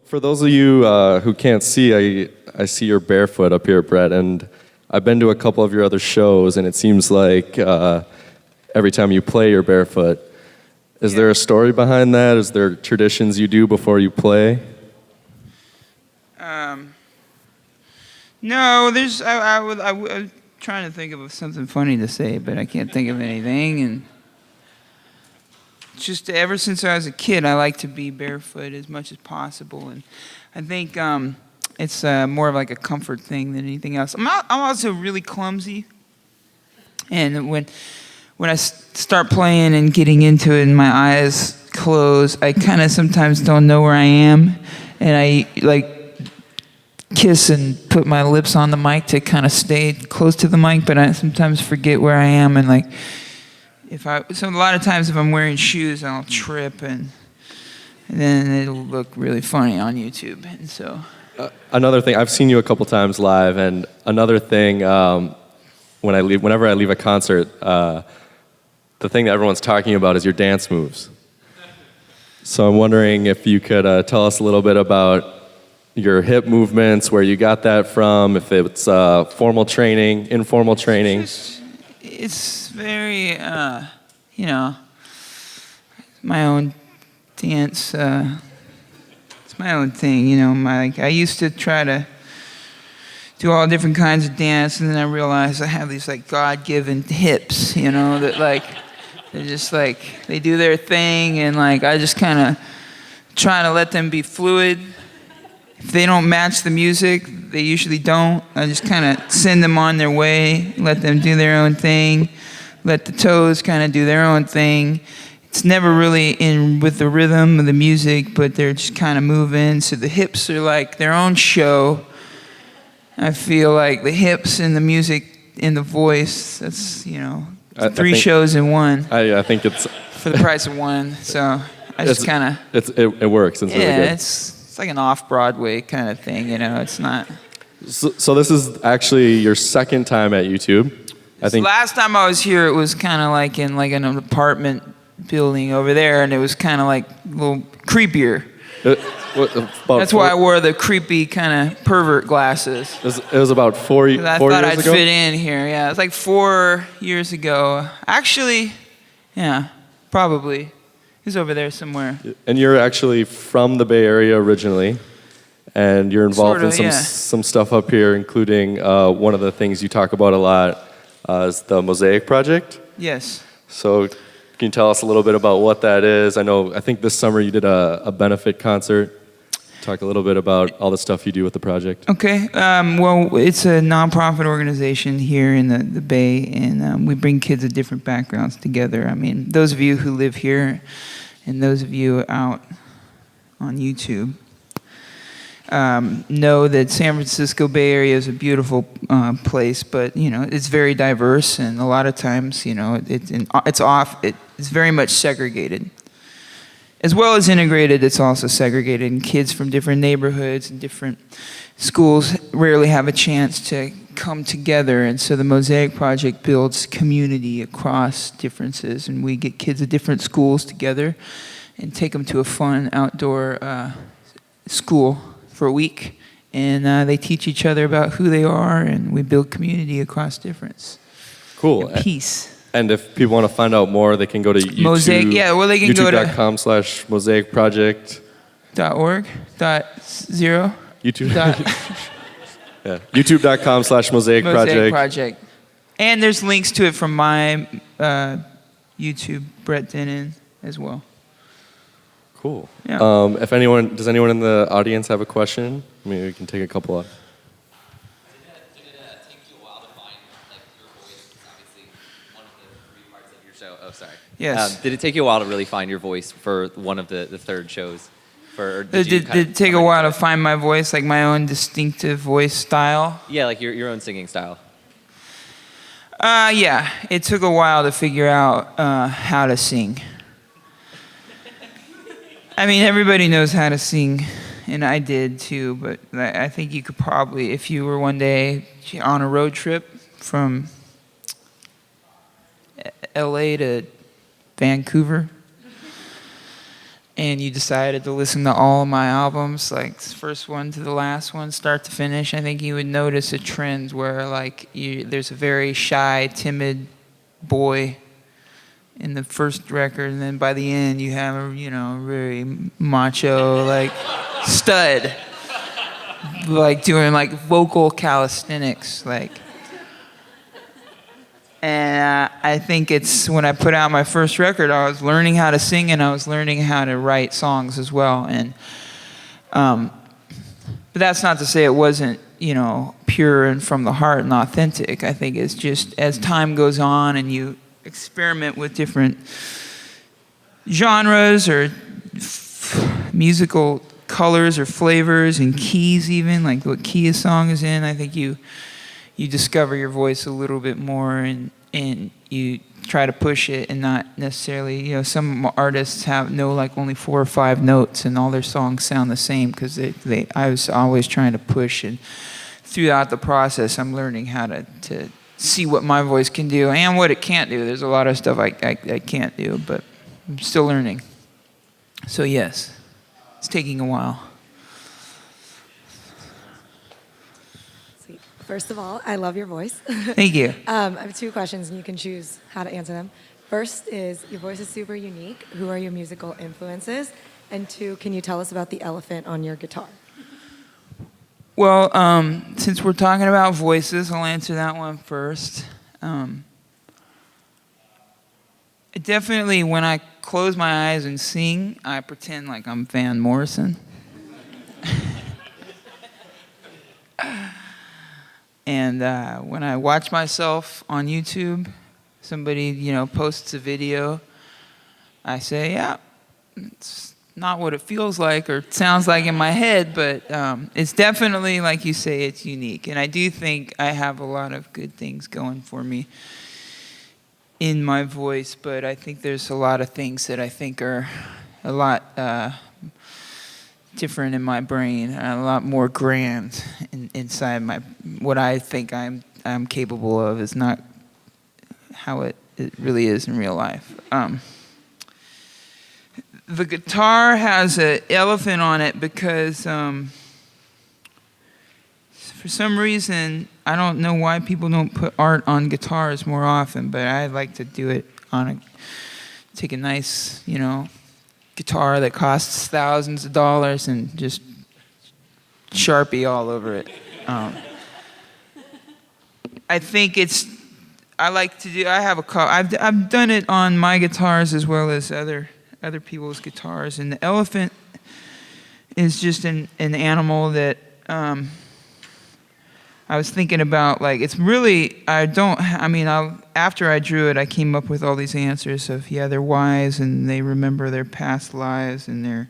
For those of you who can't see, I see you're barefoot up here, Brett, and I've been to a couple of your other shows, and it seems like every time you play, you're barefoot. Is there a story behind that? Is there traditions you do before you play? No, there's. I was trying to think of something funny to say, but I can't think of anything. And just ever since I was a kid, I like to be barefoot as much as possible, and I think it's more of like a comfort thing than anything else. I'm also really clumsy, and when I start playing and getting into it, and my eyes close, I kind of sometimes don't know where I am, and I like kiss and put my lips on the mic to kind of stay close to the mic, but I sometimes forget where I am, and like so a lot of times if I'm wearing shoes, I'll trip, and then it'll look really funny on YouTube. And so another thing, I've seen you a couple times live, and another thing, whenever I leave a concert, the thing that everyone's talking about is your dance moves. So I'm wondering if you could tell us a little bit about your hip movements, where you got that from, if it's formal training, informal training. It's very, my own dance. It's my own thing, I used to try to do all different kinds of dance, and then I realized I have these like God-given hips, that like they're just like they do their thing, and like I just kind of try to let them be fluid. If they don't match the music, they usually don't. I just kind of send them on their way, let them do their own thing, let the toes kind of do their own thing. It's never really in with the rhythm of the music, but they're just kind of moving. So the hips are like their own show. I feel like the hips and the music and the voice, that's, three shows in one. I think it's for the price of one. So I just kind of... It works. It's really good. It's like an off-Broadway kind of thing, It's not... So this is actually your second time at YouTube. I think last time I was here, it was kind of like in like an apartment building over there, and it was kind of like a little creepier. That's why I wore the creepy kind of pervert glasses. It was about 4 years ago? I thought I'd fit in here, yeah. It was like 4 years ago. Actually, yeah, probably. He's over there somewhere. And you're actually from the Bay Area originally, and you're involved in some stuff up here, including one of the things you talk about a lot is the Mosaic Project. Yes. So can you tell us a little bit about what that is? I think this summer you did a benefit concert. Talk a little bit about all the stuff you do with the project. Okay. Well, it's a nonprofit organization here in the Bay, and we bring kids of different backgrounds together. I mean, those of you who live here and those of you out on YouTube know that San Francisco Bay Area is a beautiful place, but it's very diverse, and a lot of times it's very much segregated. As well as integrated, it's also segregated, and kids from different neighborhoods and different schools rarely have a chance to come together, and so the Mosaic Project builds community across differences, and we get kids of different schools together and take them to a fun outdoor school for a week, and they teach each other about who they are, and we build community across difference. Cool. And peace. And if people want to find out more, they can go to YouTube. Mosaic, they can go to youtube.com/mosaicproject. .org. .0. YouTube. Yeah. YouTube.com/mosaicproject. Project. And there's links to it from my YouTube, Brett Dennen, as well. Cool. Yeah. Does anyone in the audience have a question? Maybe we can take a couple of. Did it take you a while to find your voice? It's obviously one of the 3 parts of your show. Oh, sorry. Yes. Did it take you a while to really find your voice for one of the third shows? Did it take a while to find my voice, like my own distinctive voice style? Yeah, like your own singing style. Yeah, it took a while to figure out how to sing. I mean, everybody knows how to sing, and I did too, but I think you could probably, if you were one day on a road trip from LA to Vancouver, and you decided to listen to all of my albums, like the first one to the last one, start to finish, I think you would notice a trend where like there's a very shy, timid boy in the first record, and then by the end you have a very macho like stud, like doing like vocal calisthenics, like. And I think it's when I put out my first record, I was learning how to sing and I was learning how to write songs as well. And but that's not to say it wasn't, pure and from the heart and authentic. I think it's just as time goes on and you experiment with different genres or musical colors or flavors and keys, even like what key a song is in, I think you discover your voice a little bit more and you try to push it and not necessarily, some artists know like only 4 or 5 notes and all their songs sound the same because I was always trying to push, and throughout the process I'm learning how to see what my voice can do and what it can't do. There's a lot of stuff I can't do, but I'm still learning. So yes, it's taking a while. First of all, I love your voice. Thank you. I have 2 questions, and you can choose how to answer them. First is, your voice is super unique. Who are your musical influences? And 2, can you tell us about the elephant on your guitar? Well, since we're talking about voices, I'll answer that one first. Definitely, when I close my eyes and sing, I pretend like I'm Van Morrison. And when I watch myself on YouTube, somebody, posts a video, I say, yeah, it's not what it feels like or sounds like in my head, but it's definitely, like you say, it's unique. And I do think I have a lot of good things going for me in my voice, but I think there's a lot of things that I think are a lot different in my brain, a lot more grand inside what I think I'm capable of is not how it really is in real life. The guitar has an elephant on it because for some reason, I don't know why people don't put art on guitars more often, but I like to do it take a nice, guitar that costs thousands of dollars and just Sharpie all over it. I think I have I've done it on my guitars as well as other people's guitars, and the elephant is just an animal that I was thinking about, like, it's really, after I drew it, I came up with all these answers of, they're wise and they remember their past lives and they're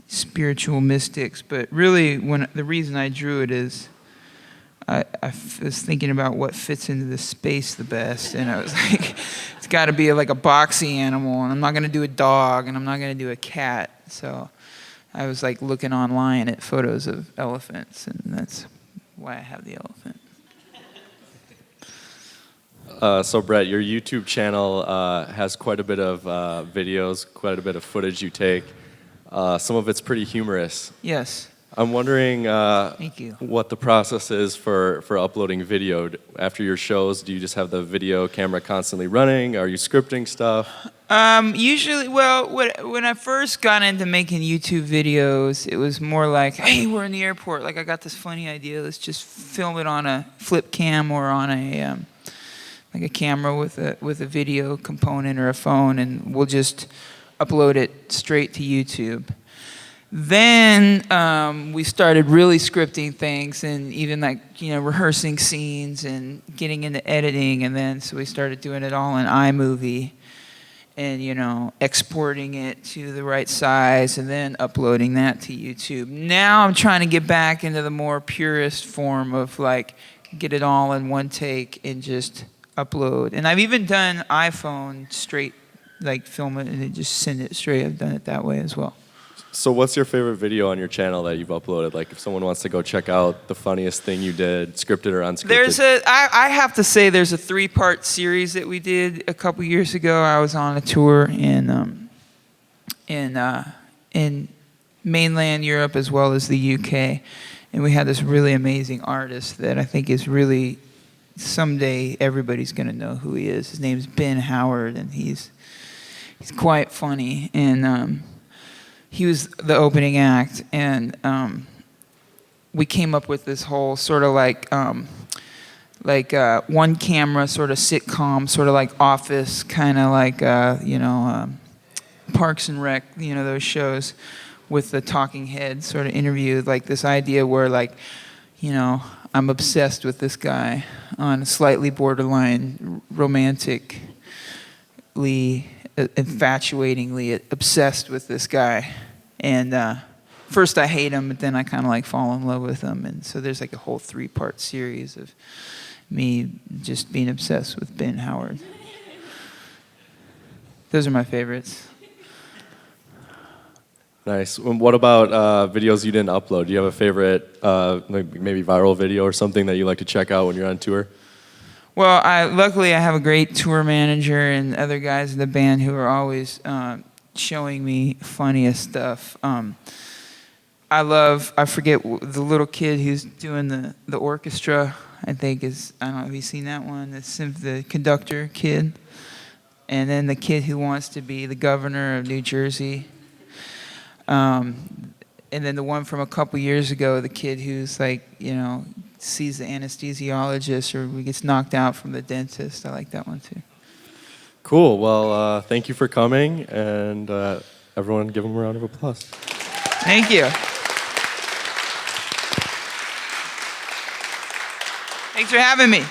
spiritual mystics. But really, the reason I drew it is I was thinking about what fits into the space the best. And I was like, it's got to be like a boxy animal, and I'm not going to do a dog, and I'm not going to do a cat. So I was like looking online at photos of elephants, and that's why I have the elephant. So Brett, your YouTube channel has quite a bit of videos, quite a bit of footage you take. Some of it's pretty humorous. Yes. I'm wondering Thank you. what the process is for uploading video. After your shows, do you just have the video camera constantly running? Are you scripting stuff? Usually, when I first got into making YouTube videos, it was more like, hey, we're in the airport. Like, I got this funny idea. Let's just film it on a flip cam or on a camera with a video component or a phone, and we'll just upload it straight to YouTube. Then we started really scripting things and even rehearsing scenes and getting into editing, and then so we started doing it all in iMovie and exporting it to the right size and then uploading that to YouTube. Now I'm trying to get back into the more purest form of get it all in one take and just upload. And I've even done iPhone straight, film it and then just send it straight. I've done it that way as well. So what's your favorite video on your channel that you've uploaded? Like, if someone wants to go check out the funniest thing you did, scripted or unscripted. I have to say there's a 3-part series that we did a couple years ago. I was on a tour in in mainland Europe as well as the UK. And we had this really amazing artist that I think is really, someday everybody's going to know who he is. His name's Ben Howard, and he's quite funny. And he was the opening act, and we came up with this whole sort of like one camera sort of sitcom, sort of like Office, kind of like Parks and Rec, those shows with the talking head sort of interview, like this idea where I'm obsessed with this guy on a slightly borderline romantically, infatuatingly obsessed with this guy. And first I hate him, but then I kind of like fall in love with him. And so there's like a whole 3-part series of me just being obsessed with Ben Howard. Those are my favorites. Nice. What about videos you didn't upload? Do you have a favorite, maybe viral video or something that you like to check out when you're on tour? Well, luckily I have a great tour manager and other guys in the band who are always showing me funniest stuff. I forget the little kid who's doing the orchestra, I think I don't know, have you seen that one? The conductor kid. And then the kid who wants to be the governor of New Jersey. And then the one from a couple years ago, the kid who's like, sees the anesthesiologist or gets knocked out from the dentist. I like that one too. Cool. Well, thank you for coming, and everyone give him a round of applause. Thank you. Thanks for having me.